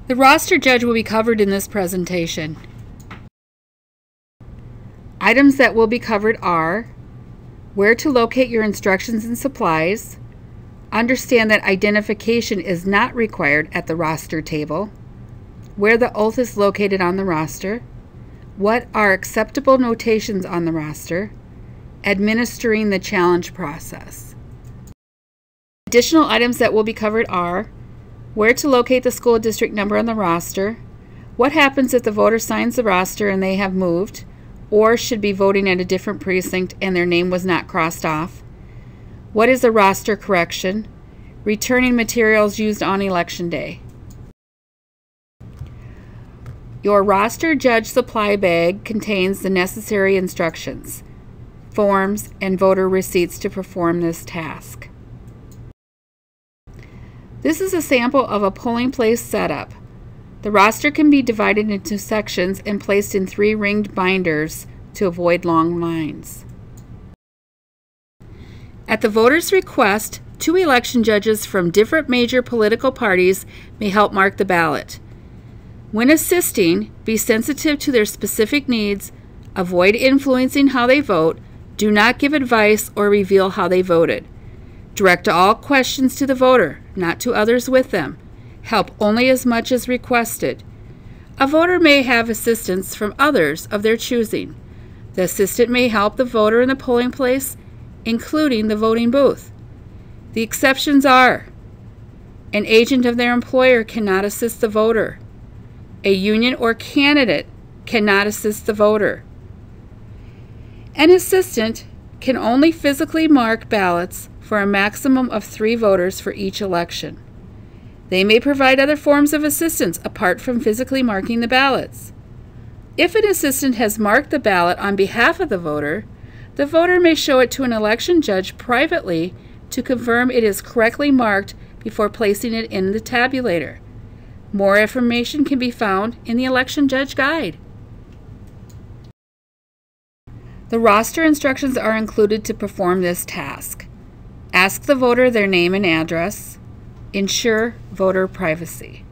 The roster judge will be covered in this presentation. Items that will be covered are where to locate your instructions and supplies, understand that identification is not required at the roster table, where the oath is located on the roster, what are acceptable notations on the roster, administering the challenge process. Additional items that will be covered are where to locate the school district number on the roster, what happens if the voter signs the roster and they have moved or should be voting at a different precinct and their name was not crossed off, what is a roster correction, returning materials used on election day. Your roster judge supply bag contains the necessary instructions, forms, and voter receipts to perform this task. This is a sample of a polling place setup. The roster can be divided into sections and placed in 3 ringed binders to avoid long lines. At the voter's request, 2 election judges from different major political parties may help mark the ballot. When assisting, be sensitive to their specific needs, avoid influencing how they vote, do not give advice or reveal how they voted. Direct all questions to the voter, not to others with them. Help only as much as requested. A voter may have assistance from others of their choosing. The assistant may help the voter in the polling place, including the voting booth. The exceptions are: an agent of their employer cannot assist the voter. A union or candidate cannot assist the voter. An assistant can only physically mark ballots for a maximum of 3 voters for each election. They may provide other forms of assistance apart from physically marking the ballots. If an assistant has marked the ballot on behalf of the voter may show it to an election judge privately to confirm it is correctly marked before placing it in the tabulator. More information can be found in the Election Judge Guide. The roster instructions are included to perform this task. Ask the voter their name and address. Ensure voter privacy.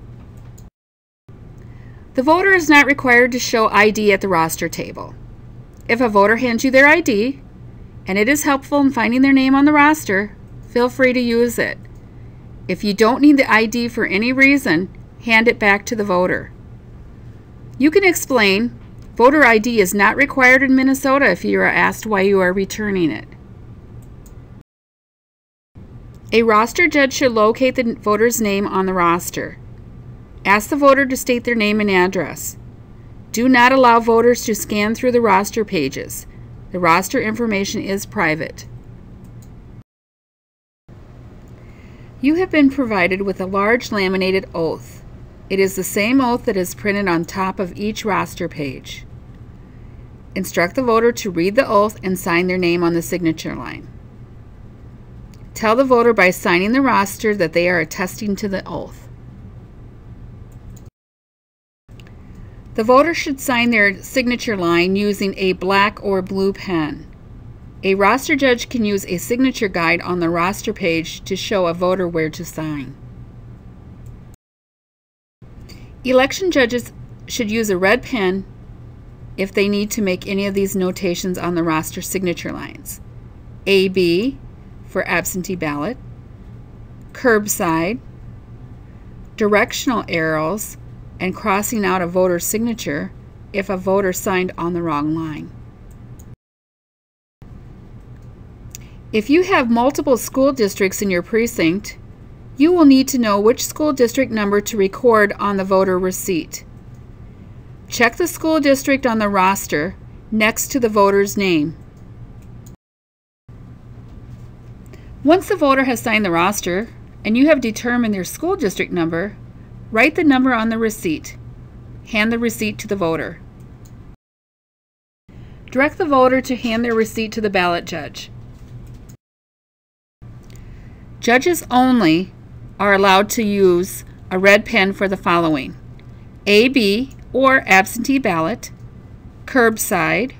The voter is not required to show ID at the roster table. If a voter hands you their ID, and it is helpful in finding their name on the roster, feel free to use it. If you don't need the ID for any reason, hand it back to the voter. You can explain, voter ID is not required in Minnesota if you are asked why you are returning it. A roster judge should locate the voter's name on the roster. Ask the voter to state their name and address. Do not allow voters to scan through the roster pages. The roster information is private. You have been provided with a large laminated oath. It is the same oath that is printed on top of each roster page. Instruct the voter to read the oath and sign their name on the signature line. Tell the voter by signing the roster that they are attesting to the oath. The voter should sign their signature line using a black or blue pen. A roster judge can use a signature guide on the roster page to show a voter where to sign. Election judges should use a red pen if they need to make any of these notations on the roster signature lines. AB for absentee ballot, curbside, directional arrows, and crossing out a voter's signature if a voter signed on the wrong line. If you have multiple school districts in your precinct, you will need to know which school district number to record on the voter receipt. Check the school district on the roster next to the voter's name. Once the voter has signed the roster and you have determined their school district number, write the number on the receipt. Hand the receipt to the voter. Direct the voter to hand their receipt to the ballot judge. Judges only are allowed to use a red pen for the following: AB or absentee ballot, curbside,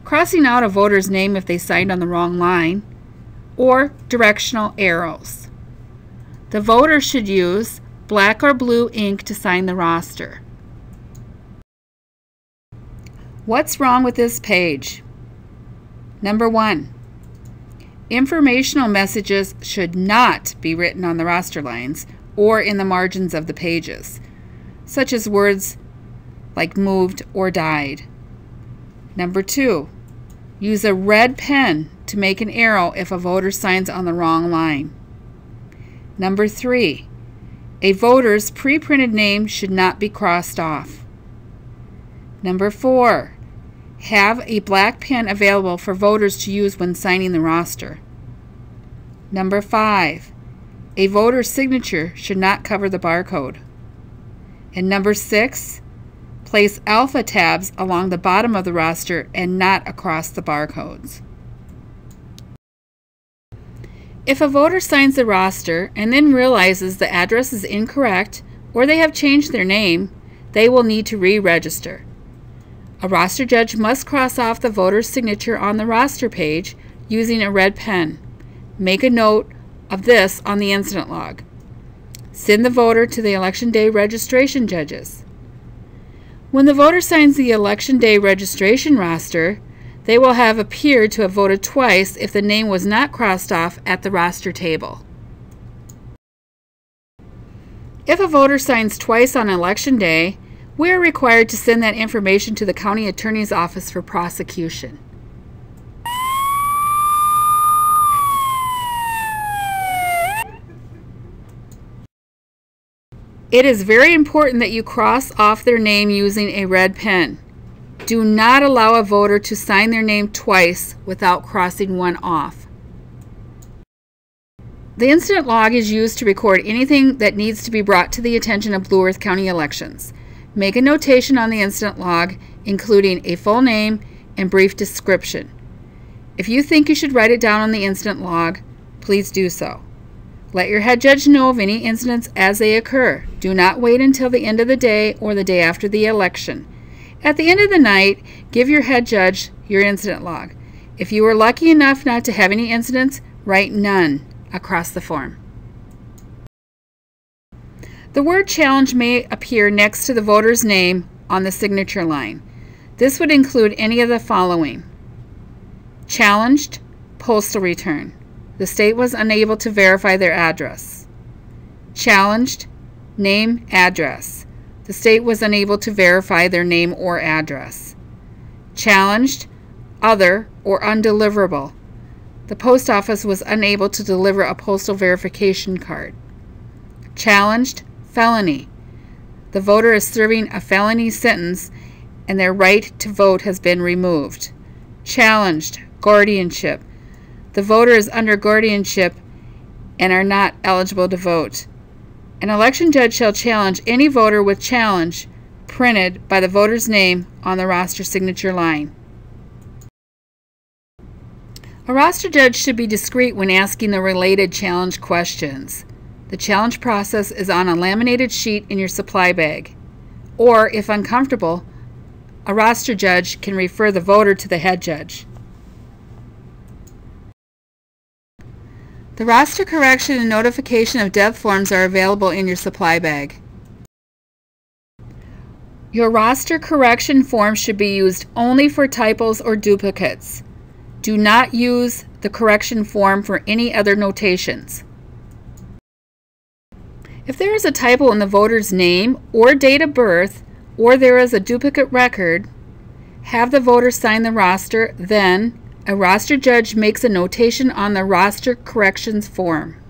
crossing out a voter's name if they signed on the wrong line, or directional arrows. The voter should use black or blue ink to sign the roster. What's wrong with this page? Number 1. Informational messages should not be written on the roster lines or in the margins of the pages, such as words like moved or died. Number 2. Use a red pen to make an arrow if a voter signs on the wrong line. Number 3. A voter's pre-printed name should not be crossed off. Number 4. Have a black pen available for voters to use when signing the roster. Number 5. A voter's signature should not cover the barcode. And number 6. Place alpha tabs along the bottom of the roster and not across the barcodes. If a voter signs the roster and then realizes the address is incorrect or they have changed their name, they will need to re-register. A roster judge must cross off the voter's signature on the roster page using a red pen. Make a note of this on the incident log. Send the voter to the Election Day registration judges. When the voter signs the Election Day registration roster, they will have appeared to have voted twice if the name was not crossed off at the roster table. If a voter signs twice on Election Day, we are required to send that information to the County Attorney's Office for prosecution. It is very important that you cross off their name using a red pen. Do not allow a voter to sign their name twice without crossing one off. The incident log is used to record anything that needs to be brought to the attention of Blue Earth County Elections. Make a notation on the incident log, including a full name and brief description. If you think you should write it down on the incident log, please do so. Let your head judge know of any incidents as they occur. Do not wait until the end of the day or the day after the election. At the end of the night, give your head judge your incident log. If you were lucky enough not to have any incidents, write none across the form. The word challenge may appear next to the voter's name on the signature line. This would include any of the following: challenged, postal return. The state was unable to verify their address. Challenged, name, address. The state was unable to verify their name or address. Challenged, other, or undeliverable. The post office was unable to deliver a postal verification card. Challenged, felony. The voter is serving a felony sentence and their right to vote has been removed. Challenged, guardianship. The voter is under guardianship and are not eligible to vote. An election judge shall challenge any voter with challenge printed by the voter's name on the roster signature line. A roster judge should be discreet when asking the related challenge questions. The challenge process is on a laminated sheet in your supply bag. Or, if uncomfortable, a roster judge can refer the voter to the head judge. The roster correction and notification of death forms are available in your supply bag. Your roster correction form should be used only for typos or duplicates. Do not use the correction form for any other notations. If there is a typo in the voter's name or date of birth, or there is a duplicate record, have the voter sign the roster, then a roster judge makes a notation on the roster corrections form.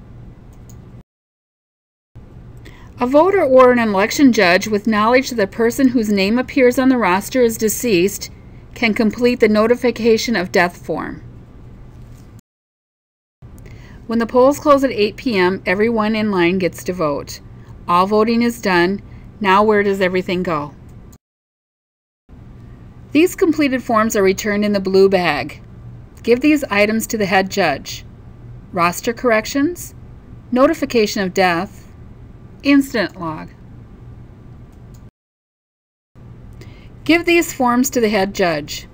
A voter or an election judge with knowledge that the person whose name appears on the roster is deceased can complete the notification of death form. When the polls close at 8 p.m., everyone in line gets to vote. All voting is done. Now where does everything go? These completed forms are returned in the blue bag. Give these items to the head judge: roster corrections, notification of death, incident log. Give these forms to the head judge: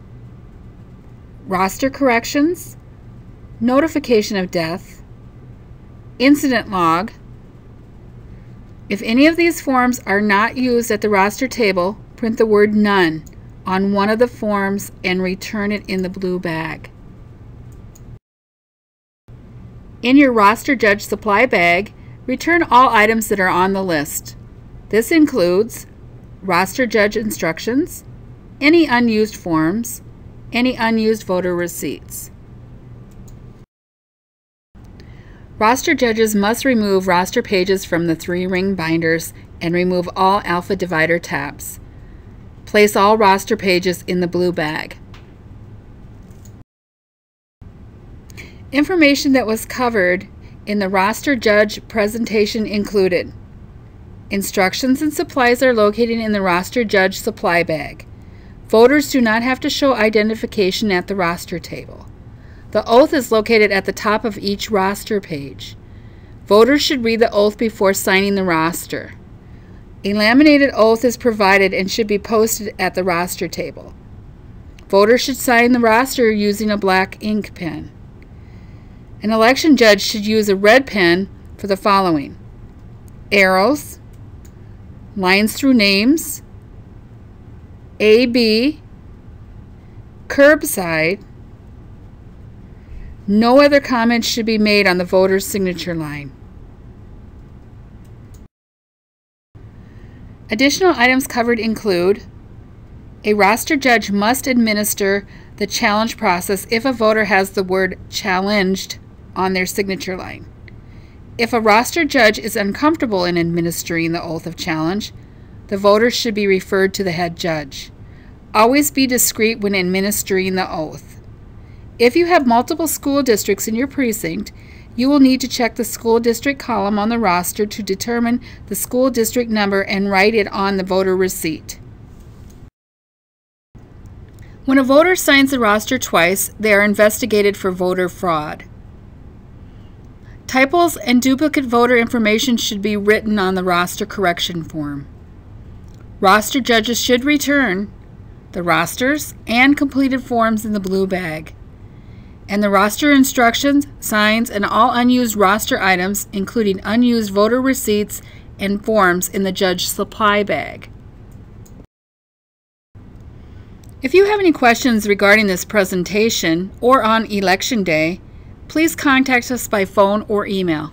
roster corrections, notification of death, incident log. If any of these forms are not used at the roster table, print the word none on one of the forms and return it in the blue bag. In your roster judge supply bag, return all items that are on the list. This includes roster judge instructions, any unused forms, any unused voter receipts. Roster judges must remove roster pages from the 3-ring binders and remove all alpha divider tabs. Place all roster pages in the blue bag. Information that was covered in the roster judge presentation included: instructions and supplies are located in the roster judge supply bag. Voters do not have to show identification at the roster table. The oath is located at the top of each roster page. Voters should read the oath before signing the roster. A laminated oath is provided and should be posted at the roster table. Voters should sign the roster using a black ink pen. An election judge should use a red pen for the following: arrows, lines through names, AB, curbside. No other comments should be made on the voter's signature line. Additional items covered include: a roster judge must administer the challenge process if a voter has the word challenged on their signature line. If a roster judge is uncomfortable in administering the oath of challenge, the voter should be referred to the head judge. Always be discreet when administering the oath. If you have multiple school districts in your precinct, you will need to check the school district column on the roster to determine the school district number and write it on the voter receipt. When a voter signs the roster twice, they are investigated for voter fraud. Typos and duplicate voter information should be written on the roster correction form. Roster judges should return the rosters and completed forms in the blue bag, and the roster instructions, signs, and all unused roster items, including unused voter receipts and forms, in the judge supply bag. If you have any questions regarding this presentation or on Election Day, please contact us by phone or email.